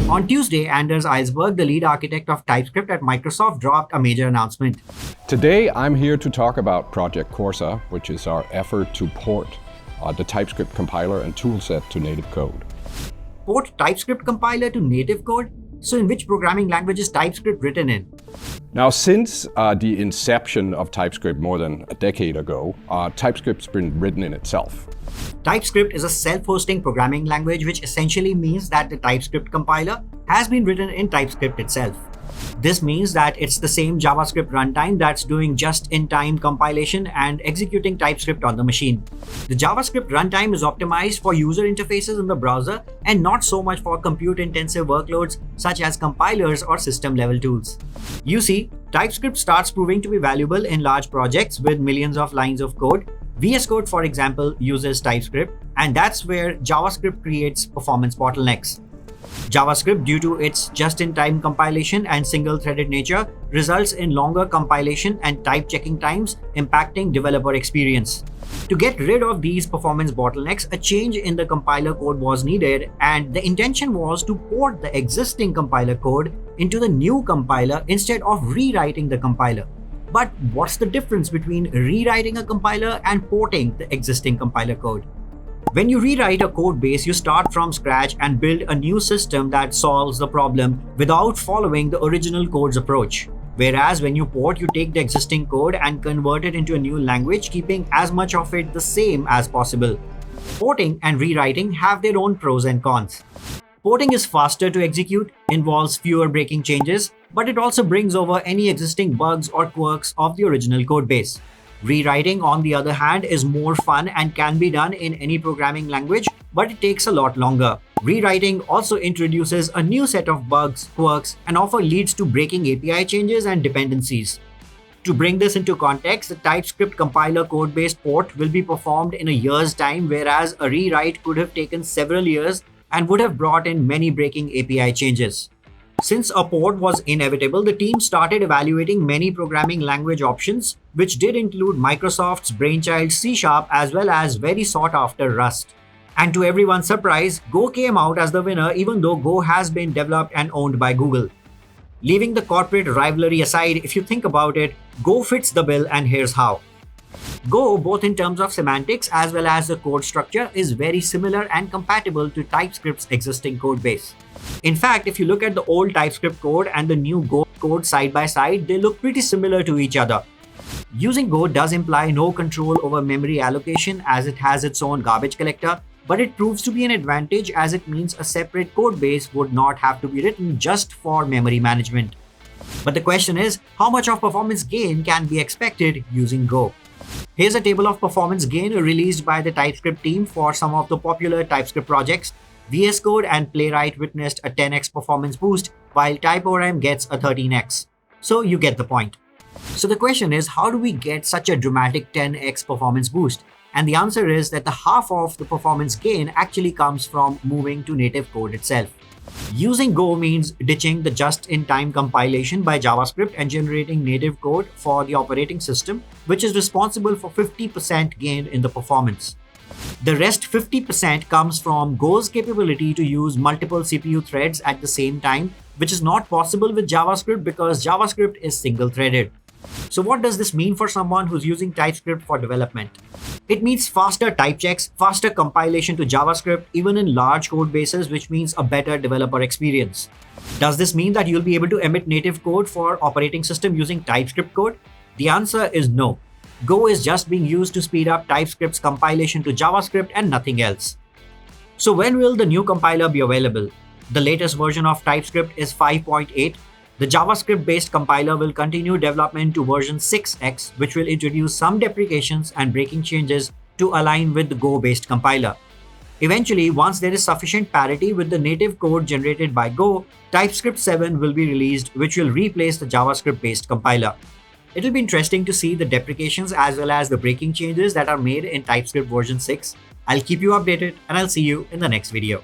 On Tuesday, Anders Eisberg, the lead architect of TypeScript at Microsoft, dropped a major announcement. Today, I'm here to talk about Project Corsa, which is our effort to port the TypeScript compiler and toolset to native code. Port TypeScript compiler to native code? So in which programming language is TypeScript written in? Now, since the inception of TypeScript more than a decade ago, TypeScript's been written in itself. TypeScript is a self-hosting programming language, which essentially means that the TypeScript compiler has been written in TypeScript itself. This means that it's the same JavaScript runtime that's doing just-in-time compilation and executing TypeScript on the machine. The JavaScript runtime is optimized for user interfaces in the browser and not so much for compute-intensive workloads such as compilers or system-level tools. You see, TypeScript starts proving to be valuable in large projects with millions of lines of code. VS Code, for example, uses TypeScript, and that's where JavaScript creates performance bottlenecks. JavaScript, due to its just-in-time compilation and single-threaded nature, results in longer compilation and type checking times, impacting developer experience. To get rid of these performance bottlenecks, a change in the compiler code was needed, and the intention was to port the existing compiler code into the new compiler instead of rewriting the compiler. But what's the difference between rewriting a compiler and porting the existing compiler code? When you rewrite a code base, you start from scratch and build a new system that solves the problem without following the original code's approach. Whereas when you port, you take the existing code and convert it into a new language, keeping as much of it the same as possible. Porting and rewriting have their own pros and cons. Porting is faster to execute, involves fewer breaking changes, but it also brings over any existing bugs or quirks of the original code base. Rewriting, on the other hand, is more fun and can be done in any programming language, but it takes a lot longer. Rewriting also introduces a new set of bugs, quirks, and often leads to breaking API changes and dependencies. To bring this into context, the TypeScript compiler code-based port will be performed in a year's time, whereas a rewrite could have taken several years and would have brought in many breaking API changes. Since a port was inevitable, the team started evaluating many programming language options, which did include Microsoft's brainchild C# as well as very sought-after Rust. And to everyone's surprise, Go came out as the winner, even though Go has been developed and owned by Google. Leaving the corporate rivalry aside, if you think about it, Go fits the bill, and here's how. Go, both in terms of semantics as well as the code structure, is very similar and compatible to TypeScript's existing code base. In fact, if you look at the old TypeScript code and the new Go code side by side, they look pretty similar to each other. Using Go does imply no control over memory allocation, as it has its own garbage collector, but it proves to be an advantage as it means a separate code base would not have to be written just for memory management. But the question is, how much of performance gain can be expected using Go? Here's a table of performance gain released by the TypeScript team for some of the popular TypeScript projects. VS Code and Playwright witnessed a 10x performance boost, while TypeORM gets a 13x. So you get the point. So the question is, how do we get such a dramatic 10x performance boost? And the answer is that the half of the performance gain actually comes from moving to native code itself. Using Go means ditching the just-in-time compilation by JavaScript and generating native code for the operating system, which is responsible for 50% gain in the performance. The rest 50% comes from Go's capability to use multiple CPU threads at the same time, which is not possible with JavaScript because JavaScript is single-threaded. So what does this mean for someone who's using TypeScript for development? It means faster type checks, faster compilation to JavaScript, even in large code bases, which means a better developer experience. Does this mean that you'll be able to emit native code for operating system using TypeScript code? The answer is no. Go is just being used to speed up TypeScript's compilation to JavaScript and nothing else. So when will the new compiler be available? The latest version of TypeScript is 5.8. The JavaScript-based compiler will continue development to version 6x, which will introduce some deprecations and breaking changes to align with the Go-based compiler. Eventually, once there is sufficient parity with the native code generated by Go, TypeScript 7 will be released, which will replace the JavaScript-based compiler. It'll be interesting to see the deprecations as well as the breaking changes that are made in TypeScript version 6. I'll keep you updated, and I'll see you in the next video.